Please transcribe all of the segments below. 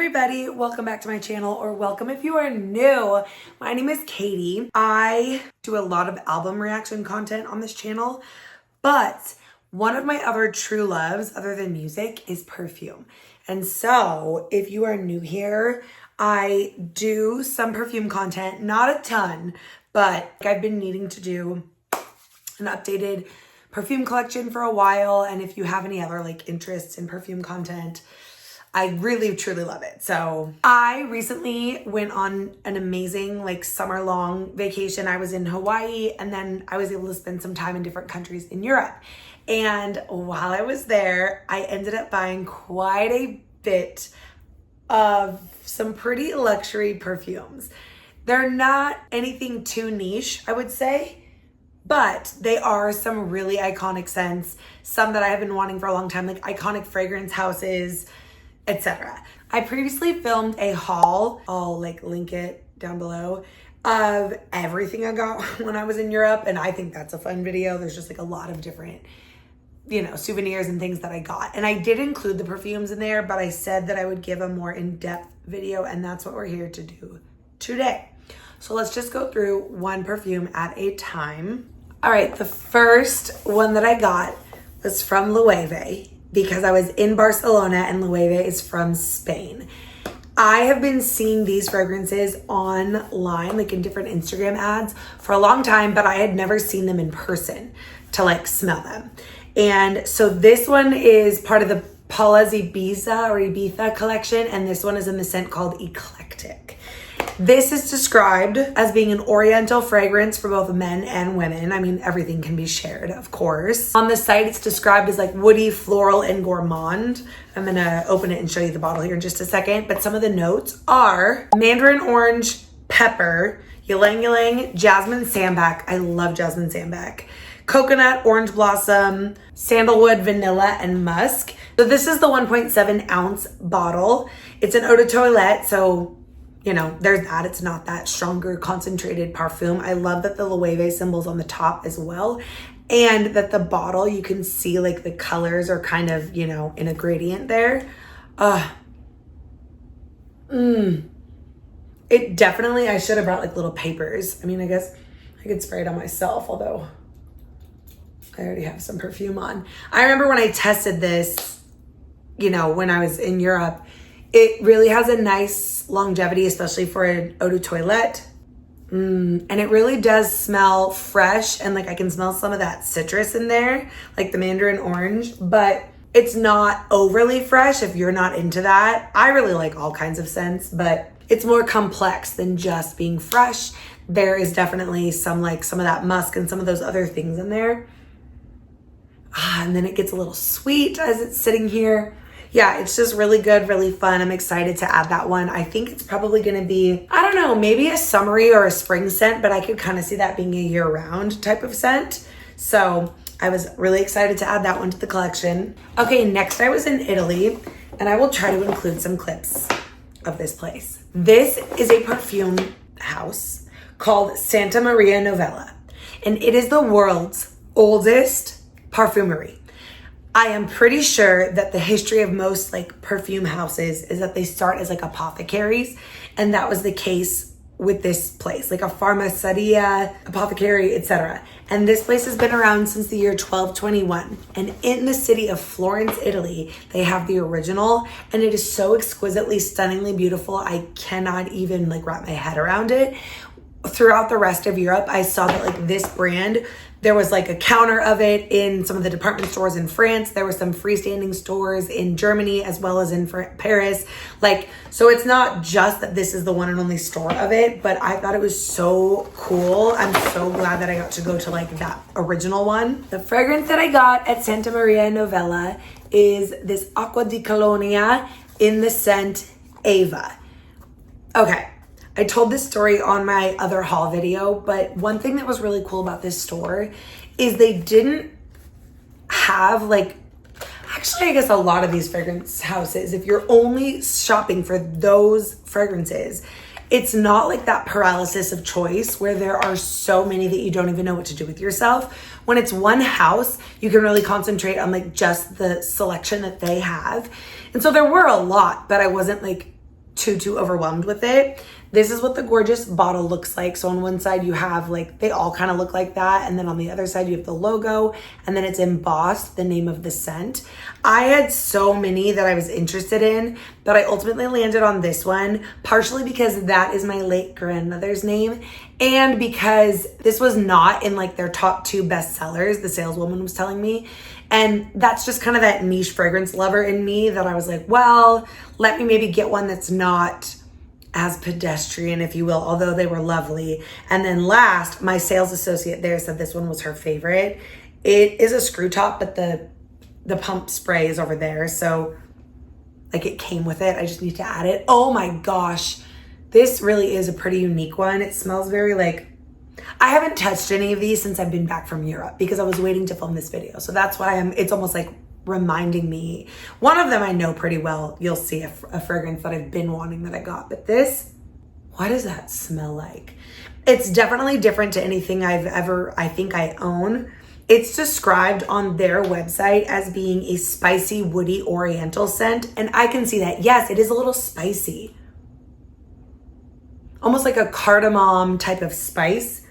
everybody, welcome back to my channel, or welcome if you are new. My name is Katie. I do a lot of album reaction content on this channel, but one of my other true loves other than music is perfume. And so if you are new here, I do some perfume content, not a ton, but I've been needing to do an updated perfume collection for a while. And if you have any other interests in perfume content, I really truly love it. So I recently went on an amazing summer long vacation. I was in Hawaii, and then I was able to spend some time in different countries in Europe. And while I was there, I ended up buying quite a bit of some pretty luxury perfumes. They're not anything too niche, I would say, but they are some really iconic scents, some that I have been wanting for a long time, like iconic fragrance houses, etc. I previously filmed a haul, I'll link it down below, of everything I got when I was in Europe, and I think that's a fun video. There's just a lot of different souvenirs and things that I got. And I did include the perfumes in there, but I said that I would give a more in-depth video, and that's what we're here to do today. So let's just go through one perfume at a time. All right, the first one that I got was from Loewe because I was in Barcelona, and Loewe is from Spain. I have been seeing these fragrances online, in different Instagram ads for a long time, but I had never seen them in person to smell them. And so this one is part of the Paula's Ibiza collection, and this one is in the scent called Eclectic. This is described as being an oriental fragrance for both men and women. I mean, everything can be shared, of course. On the site, it's described as woody, floral, and gourmand. I'm gonna open it and show you the bottle here in just a second, but some of the notes are mandarin orange, pepper, ylang ylang, jasmine sambac. I love jasmine sambac. Coconut, orange blossom, sandalwood, vanilla, and musk. So this is the 1.7 ounce bottle. It's an eau de toilette, so there's that. It's not that stronger concentrated parfum. I love that the Loewe symbol's on the top as well, and that the bottle, you can see the colors are kind of, in a gradient there. It definitely, I should have brought little papers. I mean, I guess I could spray it on myself, although I already have some perfume on. I remember when I tested this, when I was in Europe, it really has a nice longevity, especially for an eau de toilette. And it really does smell fresh, and I can smell some of that citrus in there, the mandarin orange, but it's not overly fresh if you're not into that. I really like all kinds of scents, but it's more complex than just being fresh. There is definitely some of that musk and some of those other things in there. And then it gets a little sweet as it's sitting here. Yeah, it's just really good, really fun. I'm excited to add that one. I think it's probably gonna be, I don't know, maybe a summery or a spring scent, but I could kind of see that being a year-round type of scent. So I was really excited to add that one to the collection. Okay, next I was in Italy, and I will try to include some clips of this place. This is a perfume house called Santa Maria Novella, and it is the world's oldest perfumery. I am pretty sure that the history of most perfume houses is that they start as apothecaries, and that was the case with this place, a pharmaceria, apothecary, etc. And this place has been around since the year 1221. And in the city of Florence, Italy, they have the original, and it is so exquisitely, stunningly beautiful. I cannot even wrap my head around it. Throughout the rest of Europe, I saw that this brand, there was a counter of it in some of the department stores in France. There were some freestanding stores in Germany as well as in Paris. So it's not just that this is the one and only store of it, but I thought it was so cool. I'm so glad that I got to go to that original one. The fragrance that I got at Santa Maria Novella is this Acqua di Colonia in the scent Ava. Okay. I told this story on my other haul video, but one thing that was really cool about this store is they didn't have actually, I guess a lot of these fragrance houses, if you're only shopping for those fragrances, it's not that paralysis of choice where there are so many that you don't even know what to do with yourself. When it's one house, you can really concentrate on just the selection that they have. And so there were a lot, but I wasn't too overwhelmed with it. This is what the gorgeous bottle looks like. So on one side you have like, they all kind of look like that. And then on the other side you have the logo, and then it's embossed, the name of the scent. I had so many that I was interested in, but I ultimately landed on this one, partially because that is my late grandmother's name, and because this was not in like their top 2 bestsellers, the saleswoman was telling me. And that's just kind of that niche fragrance lover in me that I was like, well, let me maybe get one that's not as pedestrian, if you will, although they were lovely. And then last, my sales associate there said this one was her favorite. It is a screw top, but the pump spray is over there. So like it came with it. I just need to add it. Oh my gosh. This really is a pretty unique one. It smells very like, I haven't touched any of these since I've been back from Europe because I was waiting to film this video. So that's why it's almost like reminding me. One of them I know pretty well. You'll see a fragrance that I've been wanting that I got. But this, what does that smell like? It's definitely different to anything I think I own. It's described on their website as being a spicy, woody, oriental scent. And I can see that. Yes, it is a little spicy. Almost like a cardamom type of spice.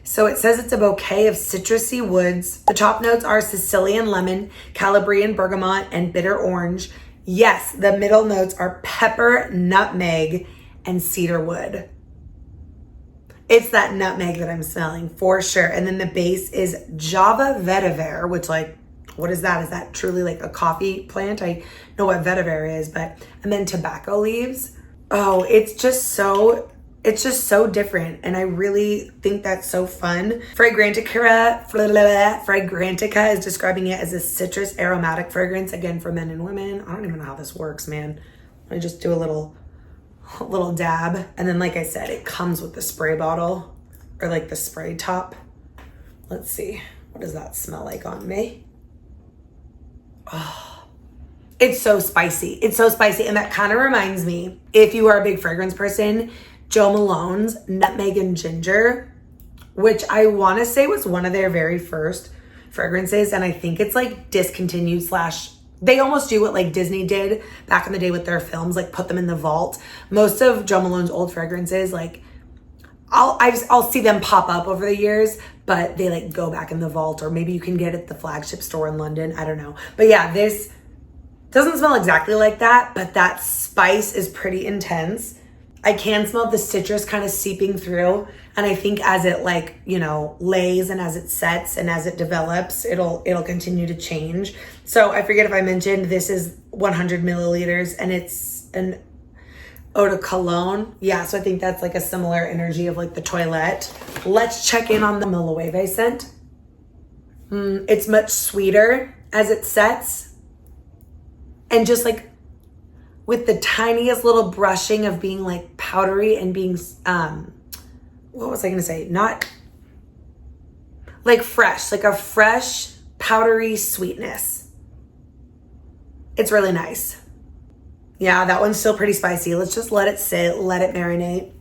So it says it's a bouquet of citrusy woods. The top notes are Sicilian lemon, Calabrian bergamot, and bitter orange. Yes, the middle notes are pepper, nutmeg, and cedar wood. It's that nutmeg that I'm smelling for sure. And then the base is Java vetiver, which like, what is that? Is that truly like a coffee plant? I know what vetiver is, and then tobacco leaves. Oh, it's just so different, and I really think that's so fun. Fragrantica is describing it as a citrus aromatic fragrance, again for men and women. I don't even know how this works, man. I just do a little dab, and then like I said, it comes with the spray bottle, or like the spray top. Let's see, what does that smell like on me? Oh, it's so spicy. It's so spicy, and that kind of reminds me, if you are a big fragrance person, Jo Malone's Nutmeg and Ginger, which I want to say was one of their very first fragrances. And I think it's like discontinued / they almost do what like Disney did back in the day with their films, like put them in the vault. Most of Jo Malone's old fragrances, like I'll see them pop up over the years, but they like go back in the vault, or maybe you can get it at the flagship store in London. I don't know. But yeah, this doesn't smell exactly like that, but that spice is pretty intense. I can smell the citrus kind of seeping through. And I think as it like, you know, lays and as it sets and as it develops, it'll continue to change. So I forget if I mentioned this is 100 milliliters and it's an eau de cologne. Yeah, so I think that's like a similar energy of like the toilette. Let's check in on the Loewe scent. It's much sweeter as it sets. And just like with the tiniest little brushing of being like powdery and being, what was I gonna say? Not like fresh, like a fresh powdery sweetness. It's really nice. Yeah, that one's still pretty spicy. Let's just let it sit, let it marinate.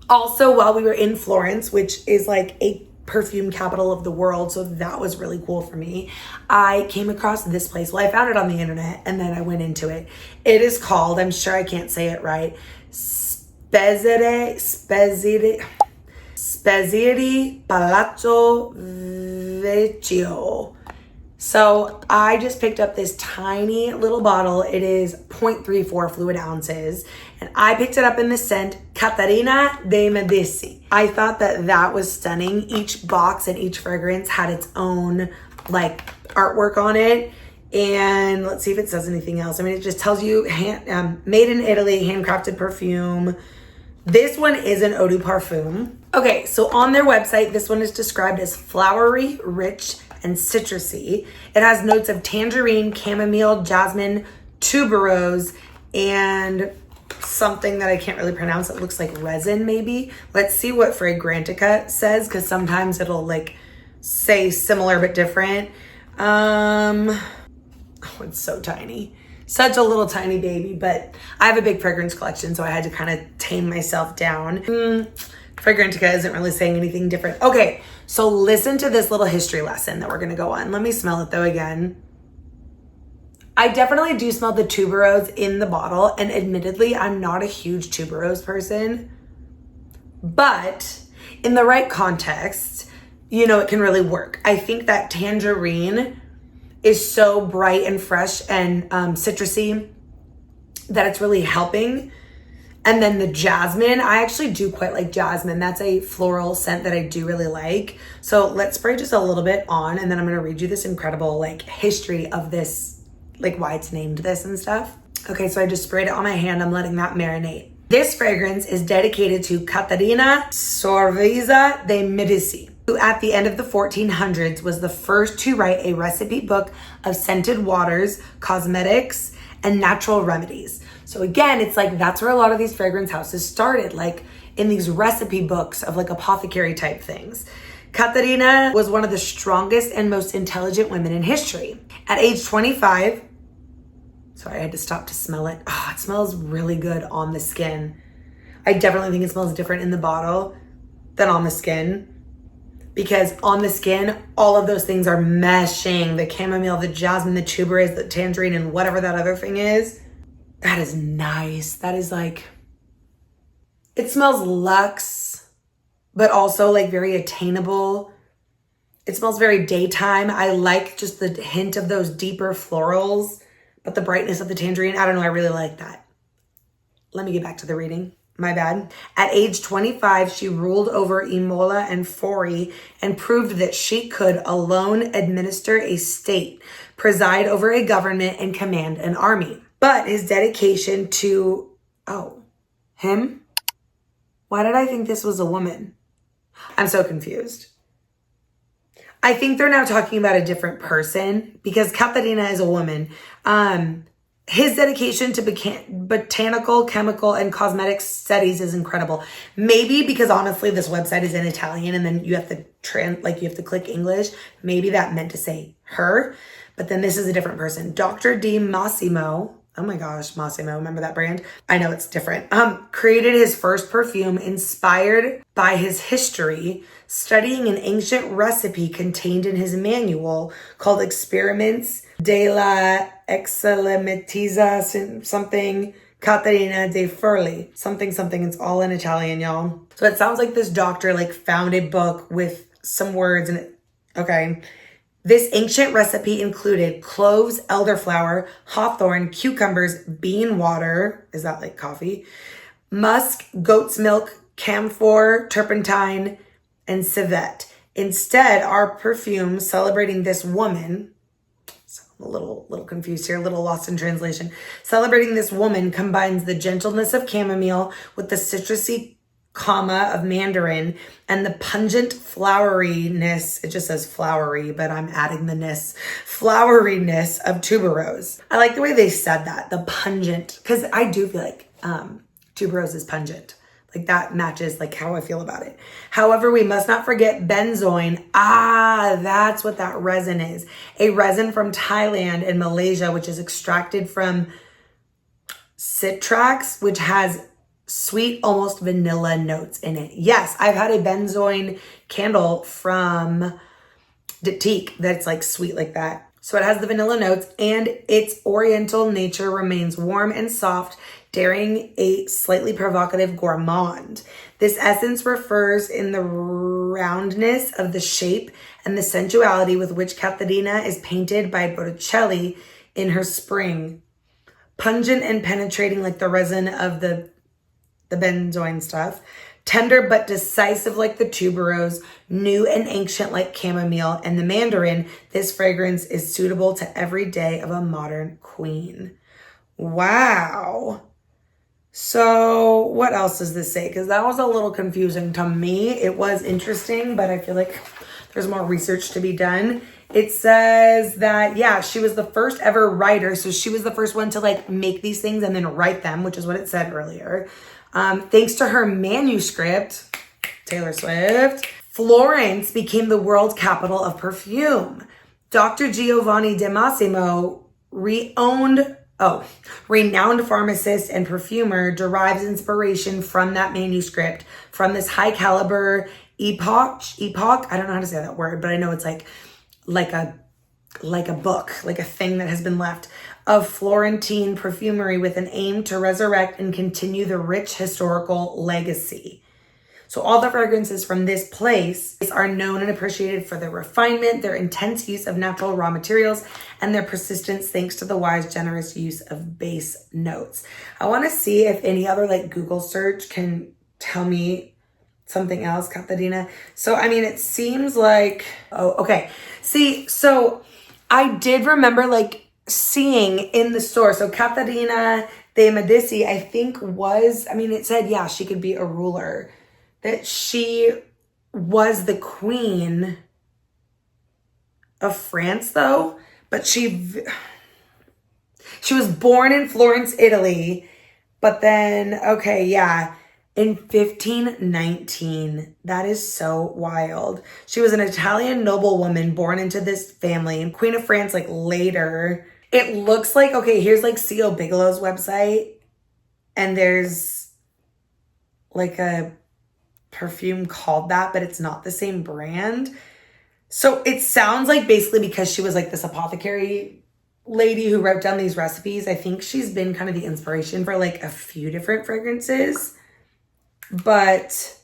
Also, while we were in Florence, which is like a perfume capital of the world, so that was really cool for me, I came across this place. Well, I found it on the internet and then I went into it. It is called, I'm sure I can't say it right, Spezierie Palazzo Vecchio. So I just picked up this tiny little bottle. It is 0.34 fluid ounces. And I picked it up in the scent Caterina de Medici. I thought that was stunning. Each box and each fragrance had its own like artwork on it. And let's see if it says anything else. I mean, it just tells you made in Italy, handcrafted perfume. This one is an eau de parfum. Okay, so on their website, this one is described as flowery, rich, and citrusy. It has notes of tangerine, chamomile, jasmine, tuberose, and something that I can't really pronounce. It looks like resin maybe. Let's see what Fragrantica says, because sometimes it'll like say similar but different. Oh, it's so tiny. Such a little tiny baby, but I have a big fragrance collection, so I had to kind of tame myself down. Fragrantica isn't really saying anything different. Okay, so listen to this little history lesson that we're gonna go on. Let me smell it though again. I definitely do smell the tuberose in the bottle, and admittedly, I'm not a huge tuberose person, but in the right context, you know, it can really work. I think that tangerine is so bright and fresh and citrusy that it's really helping. And then the jasmine, I actually do quite like jasmine. That's a floral scent that I do really like. So let's spray just a little bit on, and then I'm gonna read you this incredible like history of this, like why it's named this and stuff. Okay, so I just sprayed it on my hand. I'm letting that marinate. This fragrance is dedicated to Caterina Sorvisa de Medici, who at the end of the 1400s was the first to write a recipe book of scented waters, cosmetics, and natural remedies. So again, it's like that's where a lot of these fragrance houses started, like in these recipe books of like apothecary type things. Caterina was one of the strongest and most intelligent women in history. At age 25, sorry, I had to stop to smell it. Oh, it smells really good on the skin. I definitely think it smells different in the bottle than on the skin, because on the skin, all of those things are meshing. The chamomile, the jasmine, the tuberose, the tangerine, and whatever that other thing is. That is nice. That is like, it smells luxe, but also like very attainable. It smells very daytime. I like just the hint of those deeper florals, but the brightness of the tangerine, I don't know, I really like that. Let me get back to the reading. My bad. At age 25, she ruled over Imola and Fori and proved that she could alone administer a state, preside over a government, and command an army. But his dedication to, him? Why did I think this was a woman? I'm so confused. I think they're now talking about a different person because Caterina is a woman. His dedication to botanical, chemical, and cosmetic studies is incredible. Maybe because honestly, this website is in Italian and then you have to you have to click English. Maybe that meant to say her, but then this is a different person. Dr. Di Massimo. Oh my gosh, Massimo, remember that brand? I know it's different. Created his first perfume inspired by his history, studying an ancient recipe contained in his manual called Experiments de la Excelematiza something Caterina de Furli. Something, it's all in Italian, y'all. So it sounds like this doctor like found a book with some words in it. Okay. This ancient recipe included cloves, elderflower, hawthorn, cucumbers, bean water, is that like coffee? Musk, goat's milk, camphor, turpentine, and civet. Instead, our perfume celebrating this woman, so I'm a little confused here, a little lost in translation. Celebrating this woman combines the gentleness of chamomile with the citrusy of mandarin and the pungent floweriness, it just says flowery, but I'm adding the ness, floweriness of tuberose. I like the way they said that, the pungent, because I do feel like tuberose is pungent. Like that matches like how I feel about it. However, we must not forget benzoin. That's what that resin is. A resin from Thailand and Malaysia, which is extracted from citrax, which has sweet, almost vanilla notes in it. Yes, I've had a benzoin candle from Diptyque that's like sweet like that. So it has the vanilla notes and its oriental nature remains warm and soft, daring a slightly provocative gourmand. This essence refers in the roundness of the shape and the sensuality with which Caterina is painted by Botticelli in her Spring. Pungent and penetrating like the resin of the benzoin stuff, tender but decisive like the tuberose, new and ancient like chamomile and the mandarin, this fragrance is suitable to every day of a modern queen. Wow. So what else does this say? Because that was a little confusing to me. It was interesting, but I feel like there's more research to be done. It says that, yeah, she was the first ever writer. So she was the first one to like make these things and then write them, which is what it said earlier. Thanks to her manuscript, Taylor Swift, Florence became the world capital of perfume. Dr. Giovanni De Massimo, renowned pharmacist and perfumer, derives inspiration from that manuscript, from this high caliber epoch. I don't know how to say that word, but I know it's like a like a book, like a thing that has been left, of Florentine perfumery with an aim to resurrect and continue the rich historical legacy. So all the fragrances from this place are known and appreciated for their refinement, their intense use of natural raw materials, and their persistence thanks to the wise, generous use of base notes. I want to see if any other like Google search can tell me something else, Caterina. So, I mean, it seems like, oh, okay. See, so I did remember like seeing in the store. So Caterina de Medici, I think was, I mean, it said, yeah, she could be a ruler, that she was the queen of France though, but she was born in Florence, Italy, but then, okay, yeah, in 1519. That is so wild. She was an Italian noblewoman born into this family and Queen of France like later. It looks like, okay, here's like C.O. Bigelow's website and there's like a perfume called that, but it's not the same brand. So it sounds like basically because she was like this apothecary lady who wrote down these recipes, I think she's been kind of the inspiration for like a few different fragrances. But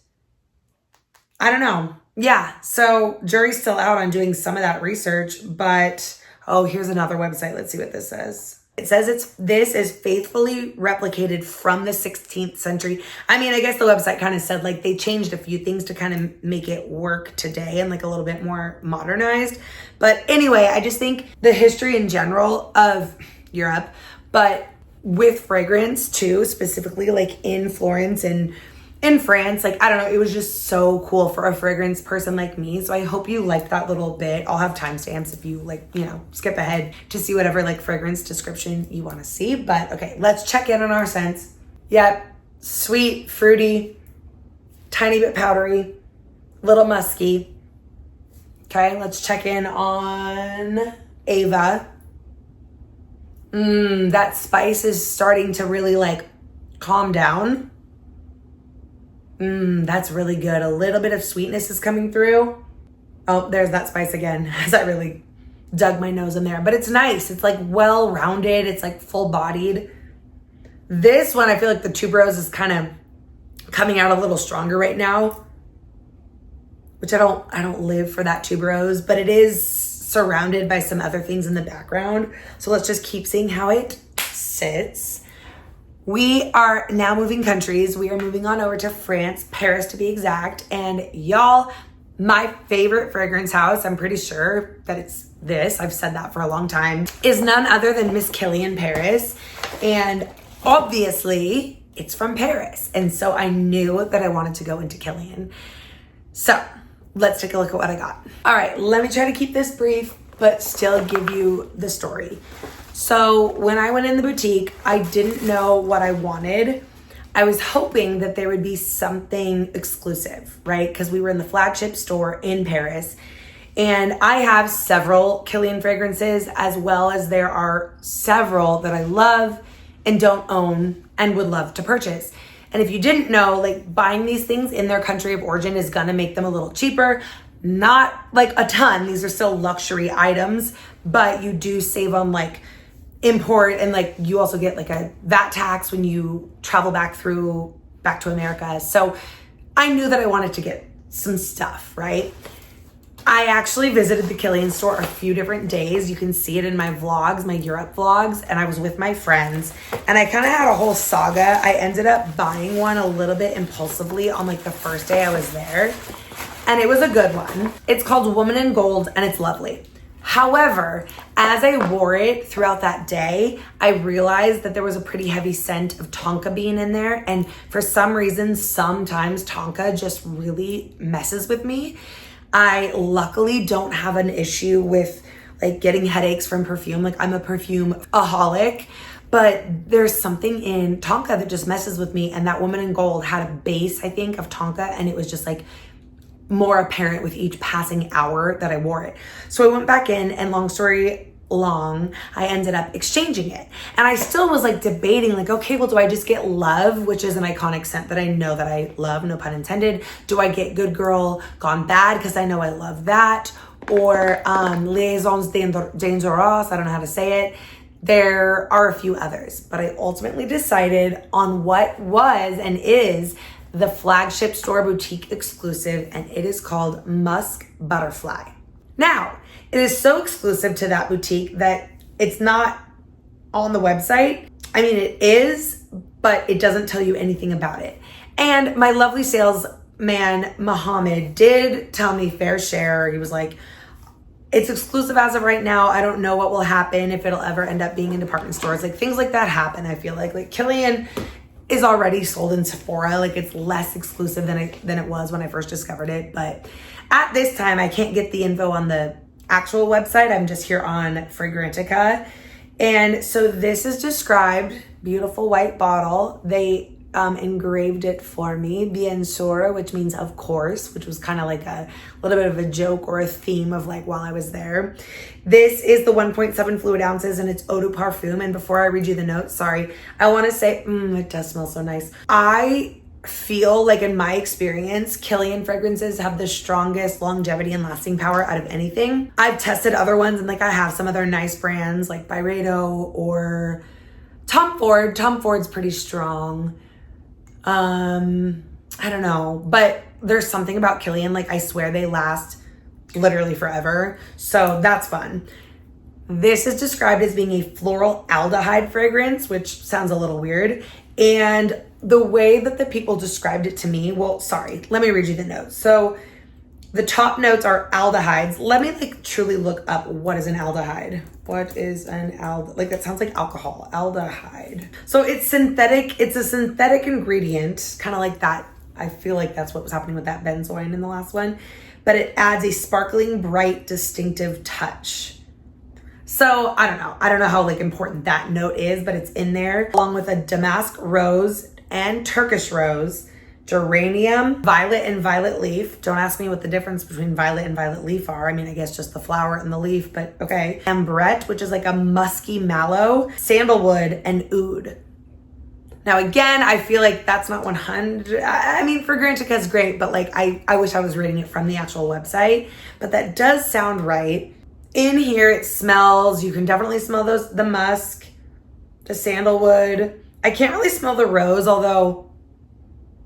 I don't know. Yeah, so jury's still out on doing some of that research, but oh, here's another website. Let's see what this says. It says this is faithfully replicated from the 16th century. I mean, I guess the website kind of said like they changed a few things to kind of make it work today and like a little bit more modernized. But anyway, I just think the history in general of Europe, but with fragrance too, specifically like in Florence and in France, like, I don't know, it was just so cool for a fragrance person like me. So I hope you liked that little bit. I'll have timestamps if you like, you know, skip ahead to see whatever like fragrance description you want to see. But okay, let's check in on our scents. Yep, sweet, fruity, tiny bit powdery, little musky. Okay, let's check in on Ava. That spice is starting to really like calm down. That's really good. A little bit of sweetness is coming through. Oh, there's that spice again, as I really dug my nose in there. But it's nice. It's like well-rounded. It's like full-bodied. This one, I feel like the tuberose is kind of coming out a little stronger right now, which I don't live for that tuberose, but it is surrounded by some other things in the background. So let's just keep seeing how it sits. We are now moving countries. We are moving on over to France, Paris to be exact. And y'all, my favorite fragrance house, I'm pretty sure that it's this, I've said that for a long time, is none other than Miss Kilian Paris. And obviously it's from Paris. And so I knew that I wanted to go into Kilian. So let's take a look at what I got. All right, let me try to keep this brief, but still give you the story. So when I went in the boutique, I didn't know what I wanted. I was hoping that there would be something exclusive, right? Because we were in the flagship store in Paris. And I have several Kilian fragrances, as well as there are several that I love and don't own and would love to purchase. And if you didn't know, like buying these things in their country of origin is gonna make them a little cheaper. Not like a ton, these are still luxury items, but you do save on like import, and like you also get like a VAT tax when you travel back to America. So I knew that I wanted to get some stuff, right? I actually visited the Kilian store a few different days. You can see it in my vlogs, my Europe vlogs, and I was with my friends and I kind of had a whole saga. I ended up buying one a little bit impulsively on like the first day I was there, and it was a good one. It's called Woman in Gold and it's lovely. However, as I wore it throughout that day, I realized that there was a pretty heavy scent of tonka bean in there. And for some reason, sometimes tonka just really messes with me. I luckily don't have an issue with like getting headaches from perfume. Like I'm a perfume-aholic, but there's something in tonka that just messes with me. And that Woman in Gold had a base, I think, of tonka, and it was just like more apparent with each passing hour that I wore it. So I went back in, and long story long, I ended up exchanging it. And I still was like debating like, okay, well, do I just get Love, which is an iconic scent that I know that I love, no pun intended. Do I get Good Girl Gone Bad, because I know I love that? or Liaisons Dangereuses. I don't know how to say it. There are a few others, but I ultimately decided on what was and is the flagship store boutique exclusive, and it is called Musk Butterfly. Now, it is so exclusive to that boutique that it's not on the website. I mean, it is, but it doesn't tell you anything about it. And my lovely salesman, Mohammed, did tell me fair share. He was like, it's exclusive as of right now. I don't know what will happen, if it'll ever end up being in department stores. Like, things like that happen, I feel like. Like, Kilian is already sold in Sephora. Like, it's less exclusive than it was when I first discovered it. But at this time, I can't get the info on the actual website. I'm just here on Fragrantica. And so this is described, beautiful white bottle. They engraved it for me, bien sûr, which means of course, which was kind of like a little bit of a joke or a theme of like while I was there. This is the 1.7 fluid ounces and it's eau de parfum. And before I read you the notes, sorry, I want to say, it does smell so nice. I feel like in my experience, Kilian fragrances have the strongest longevity and lasting power out of anything. I've tested other ones and like I have some other nice brands like Byredo or Tom Ford. Tom Ford's pretty strong. I don't know, but there's something about Kilian, like I swear they last literally forever. So that's fun. This is described as being a floral aldehyde fragrance, which sounds a little weird. And the way that the people described it to me, well, sorry, let me read you the notes. So the top notes are aldehydes. Let me like truly look up what is an aldehyde. What is an like that sounds like alcohol, aldehyde. So it's synthetic, it's a synthetic ingredient, kind of like that. I feel like that's what was happening with that benzoin in the last one, but it adds a sparkling, bright, distinctive touch. So I don't know how like important that note is, but it's in there along with a damask rose and Turkish rose, geranium, violet and violet leaf. Don't ask me what the difference between violet and violet leaf are. I mean, I guess just the flower and the leaf, but okay. Ambrette, which is like a musky mallow, sandalwood, and oud. Now, again, I feel like that's not 100. I mean, Fragrantica is great, but like I wish I was reading it from the actual website, but that does sound right. In here, it smells, you can definitely smell the musk, the sandalwood. I can't really smell the rose, although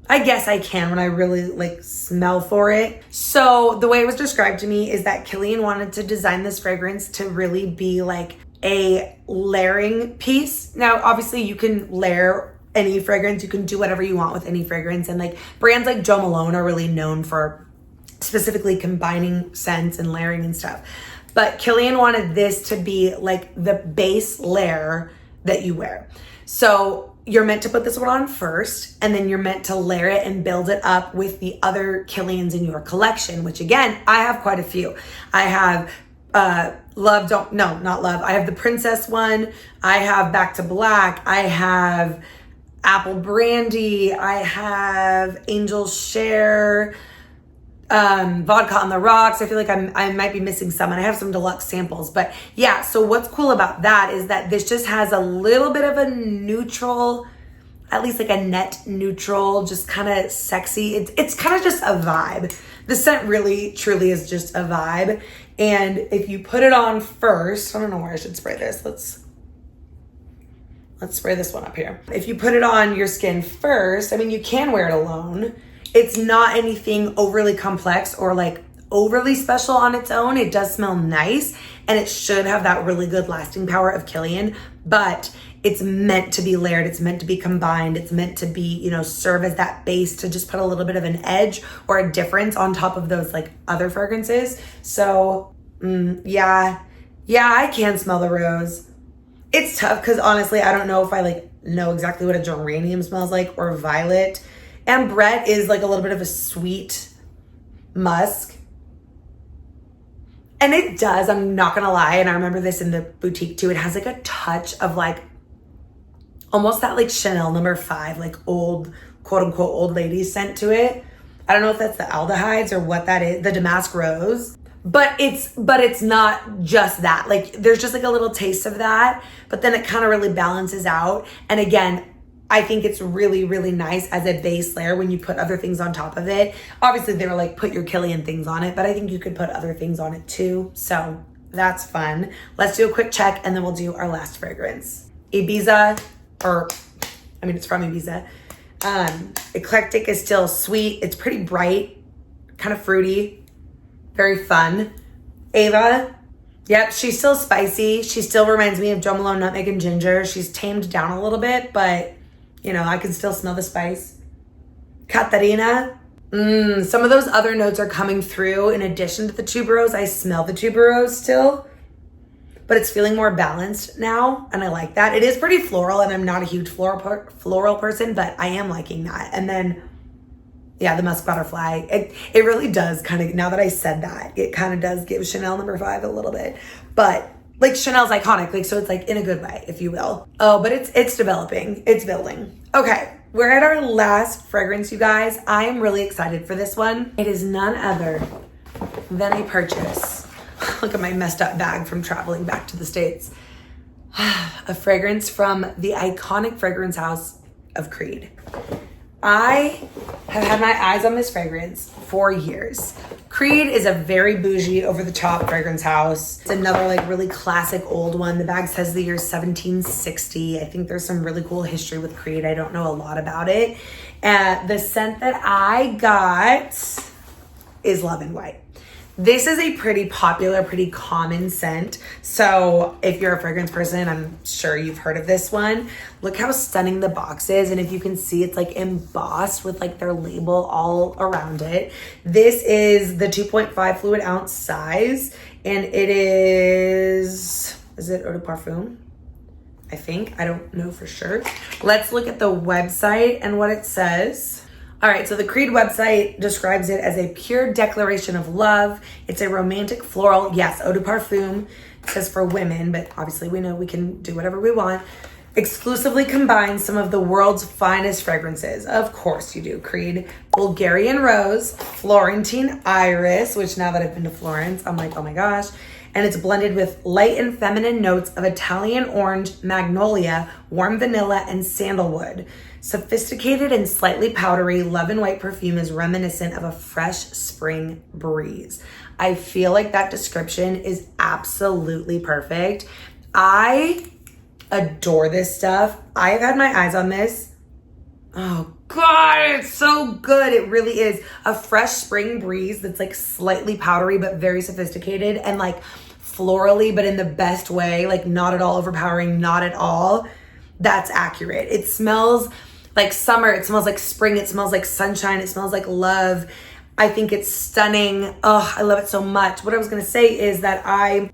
I guess I can when I really like smell for it. So the way it was described to me is that Kilian wanted to design this fragrance to really be like a layering piece. Now, obviously you can layer any fragrance. You can do whatever you want with any fragrance. And like brands like Jo Malone are really known for specifically combining scents and layering and stuff. But Kilian wanted this to be like the base layer that you wear. So you're meant to put this one on first, and then you're meant to layer it and build it up with the other Kilians in your collection, which again, I have quite a few. I have I have the Princess one. I have Back to Black. I have Apple Brandy. I have Angel Share, Vodka on the Rocks. I feel like I might be missing some, and I have some deluxe samples. But yeah, so what's cool about that is that this just has a little bit of a neutral, at least like a net neutral, just kind of sexy. It's kind of just a vibe. The scent really, truly is just a vibe. And if you put it on first, I don't know where I should spray this. Let's spray this one up here. If you put it on your skin first, I mean, you can wear it alone. It's not anything overly complex or like overly special on its own. It does smell nice and it should have that really good lasting power of Kilian, but it's meant to be layered. It's meant to be combined. It's meant to be, you know, serve as that base to just put a little bit of an edge or a difference on top of those like other fragrances. So yeah, I can smell the rose. It's tough because honestly, I don't know if I like know exactly what a geranium smells like or violet. Ambrette is like a little bit of a sweet musk. And it does, I'm not gonna lie, and I remember this in the boutique too, it has like a touch of like, almost that like Chanel No. 5, like old, quote unquote, old lady scent to it. I don't know if that's the aldehydes or what that is, the damask rose. But it's not just that. Like there's just like a little taste of that, but then it kind of really balances out. And again, I think it's really, really nice as a base layer when you put other things on top of it. Obviously, they were like, put your Kilian things on it, but I think you could put other things on it too. So that's fun. Let's do a quick check and then we'll do our last fragrance. Ibiza, it's from Ibiza. Eclectic is still sweet. It's pretty bright, kind of fruity, very fun. Ava, yep, she's still spicy. She still reminds me of Jo Malone, nutmeg, and ginger. She's tamed down a little bit, but you know, I can still smell the spice. Caterina, some of those other notes are coming through. In addition to the tuberose, I smell the tuberose still, but it's feeling more balanced now, and I like that. It is pretty floral, and I'm not a huge floral person, but I am liking that. And then, yeah, the musk butterfly. It really does kind of, now that I said that, it kind of does give Chanel No. 5 a little bit. But like Chanel's iconic, like, so it's like in a good way, if you will. Oh, but it's developing, it's building. Okay, we're at our last fragrance, you guys. I am really excited for this one. It is none other than a purchase. Look at my messed up bag from traveling back to the States. A fragrance from the iconic fragrance house of Creed. I have had my eyes on this fragrance for years. Creed is a very bougie, over-the-top fragrance house. It's another like really classic old one. The bag says the year 1760. I think there's some really cool history with Creed. I don't know a lot about it. The scent that I got is Love and White. This is a pretty popular, pretty common scent. So if you're a fragrance person, I'm sure you've heard of this one. Look how stunning the box is. And if you can see, it's like embossed with like their label all around it. This is the 2.5 fluid ounce size. And it is it eau de parfum? I think, I don't know for sure. Let's look at the website and what it says. All right, so the Creed website describes it as a pure declaration of love. It's a romantic floral, yes, eau de parfum. It says for women, but obviously we know we can do whatever we want. Exclusively combines some of the world's finest fragrances. Of course you do, Creed. Bulgarian rose, Florentine iris, which now that I've been to Florence, I'm like, oh my gosh. And it's blended with light and feminine notes of Italian orange, magnolia, warm vanilla, and sandalwood. Sophisticated and slightly powdery, Love and White perfume is reminiscent of a fresh spring breeze. I feel like that description is absolutely perfect. I adore this stuff. I have had my eyes on this. Oh God, it's so good. It really is a fresh spring breeze that's like slightly powdery, but very sophisticated and like florally, but in the best way, like not at all overpowering, not at all. That's accurate. It smells like summer. It smells like spring. It smells like sunshine. It smells like love. I think it's stunning. Oh, I love it so much. What I was going to say is that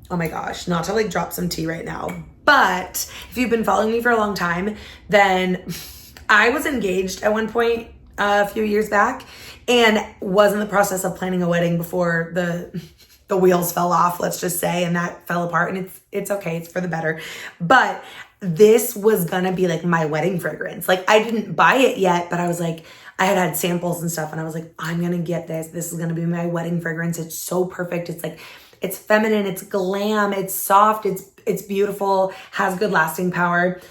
oh my gosh, not to like drop some tea right now, but if you've been following me for a long time, then I was engaged at one point a few years back and was in the process of planning a wedding before the wheels fell off, let's just say, and that fell apart, and it's okay, it's for the better. But this was gonna be like my wedding fragrance. Like I didn't buy it yet, but I was like, I had samples and stuff, and I was like, I'm gonna get this. This is gonna be my wedding fragrance. It's so perfect. It's like, it's feminine, it's glam, it's soft, it's beautiful, has good lasting power.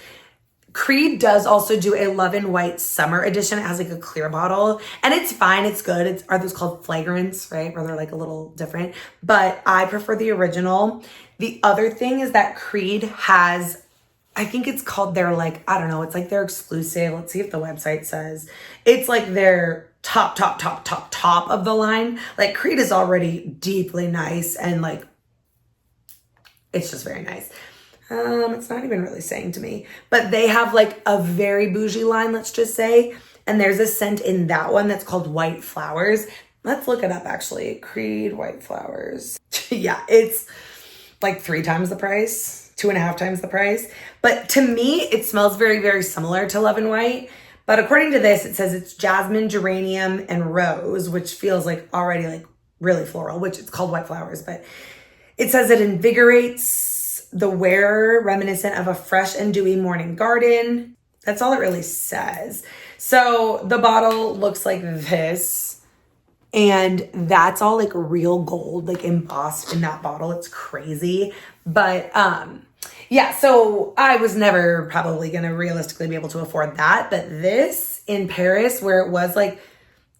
Creed does also do a Love and White summer edition. It has like a clear bottle and it's fine. It's good. Are those called flagrants, right? Where they're like a little different, but I prefer the original. The other thing is that Creed has, I think it's called their like, I don't know. It's like their exclusive. Let's see if the website says it's like their top of the line. Like Creed is already deeply nice and like, it's just very nice. It's not even really saying to me, but they have like a very bougie line, let's just say. And there's a scent in that one that's called White Flowers. Let's look it up actually. Creed White Flowers. Yeah, it's like 3 times the price, 2.5 times the price. But to me, it smells very, very similar to Love and White. But according to this, it says it's jasmine, geranium, and rose, which feels like already like really floral, which it's called White Flowers. But it says it invigorates the wearer, reminiscent of a fresh and dewy morning garden. That's all it really says. So the bottle looks like this, and that's all like real gold, like embossed in that bottle. It's crazy. But Yeah, so I was never probably going to realistically be able to afford that. But this in Paris, where it was like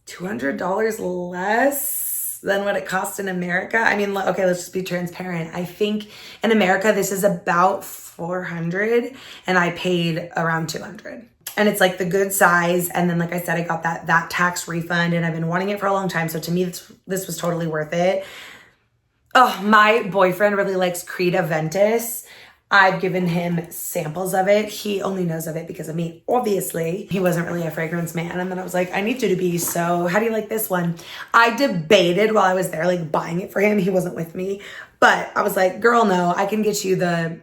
$200 less than what it cost in America. I mean, okay, let's just be transparent. I think in America, this is about 400 and I paid around 200. And it's like the good size. And then, like I said, I got that tax refund and I've been wanting it for a long time. So to me, this was totally worth it. Oh, my boyfriend really likes Creed Aventus. I've given him samples of it. He only knows of it because of me, obviously. He wasn't really a fragrance man. And then I was like, I need you to be, so how do you like this one? I debated while I was there, like buying it for him. He wasn't with me. But I was like, girl, no, I can get you the,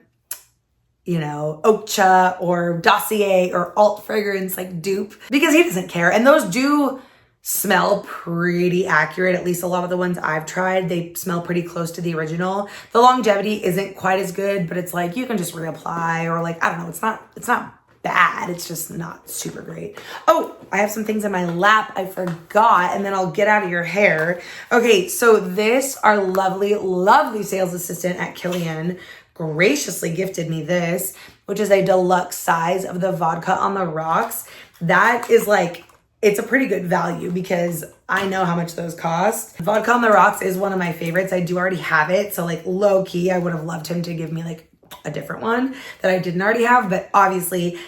xoxo or Dossier or alt fragrance like dupe because he doesn't care. And those do smell pretty accurate. At least a lot of the ones I've tried, they smell pretty close to the original. The longevity isn't quite as good, but it's like you can just reapply or like, I don't know, it's not bad. It's just not super great. Oh, I have some things in my lap I forgot, and then I'll get out of your hair. Okay, so our lovely, lovely sales assistant at Kilian graciously gifted me this, which is a deluxe size of the vodka on the rocks. That is like, it's a pretty good value because I know how much those cost. Vodka on the rocks is one of my favorites. I do already have it. So like low key, I would have loved him to give me like a different one that I didn't already have. But obviously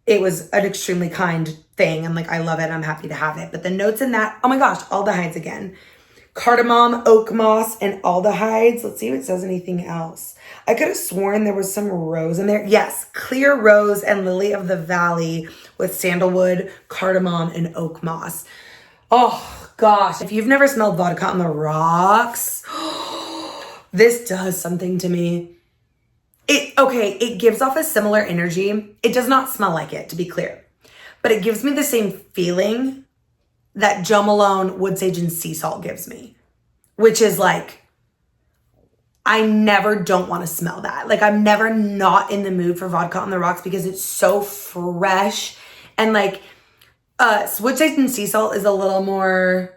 it was an extremely kind thing. And like, I love it. I'm happy to have it. But the notes in that, oh my gosh, aldehydes again. Cardamom, oak moss, and aldehydes. Let's see if it says anything else. I could have sworn there was some rose in there. Yes, clear rose and lily of the valley with sandalwood, cardamom, and oak moss. Oh gosh, if you've never smelled vodka on the rocks, this does something to me. It gives off a similar energy. It does not smell like it, to be clear, but it gives me the same feeling that Jo Malone Wood Sage and Sea Salt gives me, which is like, I never don't want to smell that. Like I'm never not in the mood for vodka on the rocks because it's so fresh and like Wood Sage and Sea Salt is a little more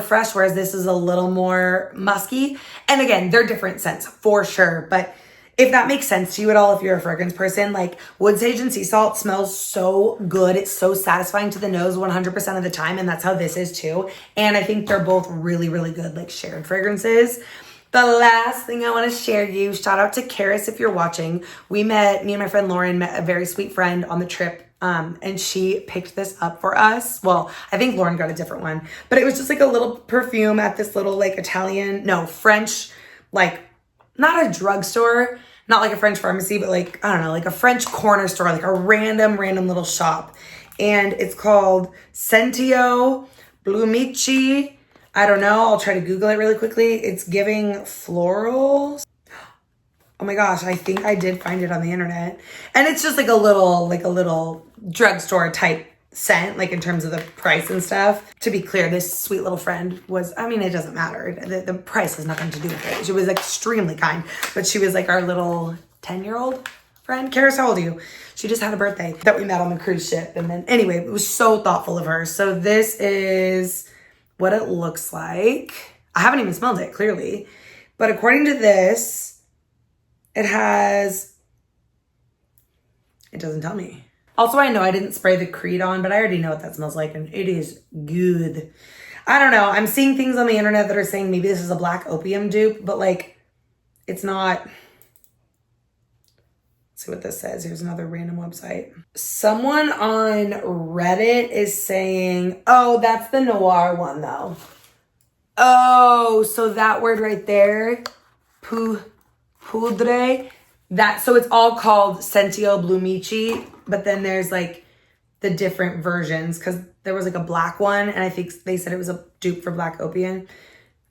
fresh, whereas this is a little more musky. And again, they're different scents for sure, but if that makes sense to you at all, if you're a fragrance person, like Wood Sage and Sea Salt smells so good. It's so satisfying to the nose 100% of the time. And that's how this is too. And I think they're both really, really good, like shared fragrances. The last thing I want to share you, shout out to Karis if you're watching. Me and my friend Lauren met a very sweet friend on the trip. And she picked this up for us. Well, I think Lauren got a different one, but it was just like a little perfume at this little like French, like not a drugstore, not like a French pharmacy, but like, I don't know, like a French corner store, like a random little shop. And it's called Sentio, Blomicci. I don't know. I'll try to Google it really quickly. It's giving florals. Oh my gosh, I think I did find it on the internet. And it's just like a little drugstore type scent, like in terms of the price and stuff. To be clear, this sweet little friend was, I mean, it doesn't matter. The price has nothing to do with it. She was extremely kind, but she was like our little 10-year-old friend. Karis, how old are you? She just had a birthday that we met on the cruise ship. And then anyway, it was so thoughtful of her. So this is what it looks like. I haven't even smelled it, clearly. But according to this, it doesn't tell me. Also, I know I didn't spray the Creed on, but I already know what that smells like, and it is good. I don't know. I'm seeing things on the internet that are saying maybe this is a black opium dupe, but like, it's not. Let's see what this says. Here's another random website. Someone on Reddit is saying, oh, that's the noir one though. Oh, so that word right there, Poudre, so it's all called Sentio Blomicci, but then there's like the different versions because there was like a black one and I think they said it was a dupe for black opium.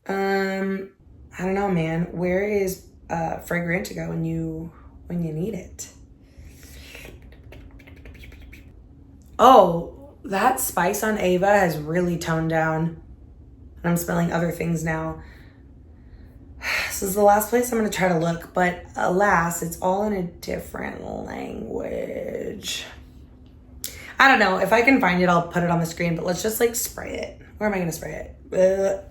I don't know, man. Where is Fragrantica when you need it? Oh, that spice on Ava has really toned down. I'm smelling other things now. This is the last place I'm going to try to look, but alas, it's all in a different language. I don't know. If I can find it, I'll put it on the screen, but let's just like spray it. Where am I going to spray it?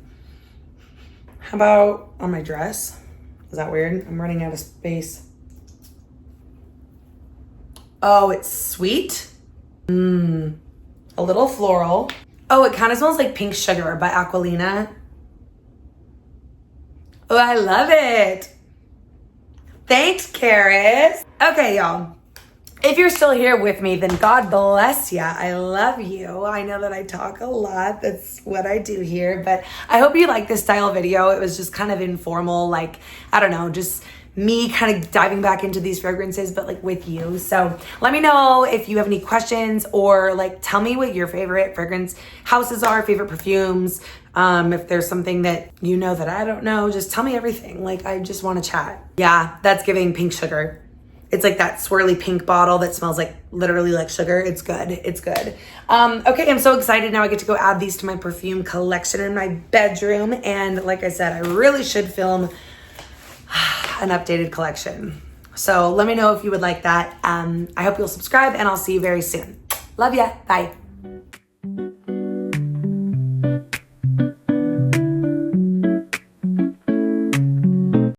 How about on my dress? Is that weird? I'm running out of space. Oh, it's sweet. A little floral. Oh, it kind of smells like Pink Sugar by Aquilina. Oh, I love it. Thanks, Karis. Okay, y'all. If you're still here with me, then God bless ya. I love you. I know that I talk a lot. That's what I do here. But I hope you like this style video. It was just kind of informal, like, I don't know, just me kind of diving back into these fragrances, but like with you. So let me know if you have any questions, or like tell me what your favorite fragrance houses are, favorite perfumes. If there's something that you know that I don't know, just tell me everything. Like, I just want to chat. Yeah, that's giving Pink Sugar. It's like that swirly pink bottle that smells like literally like sugar. It's good. It's good. Okay, I'm so excited. Now I get to go add these to my perfume collection in my bedroom. And like I said, I really should film an updated collection. So let me know if you would like that. I hope you'll subscribe, and I'll see you very soon. Love ya. Bye.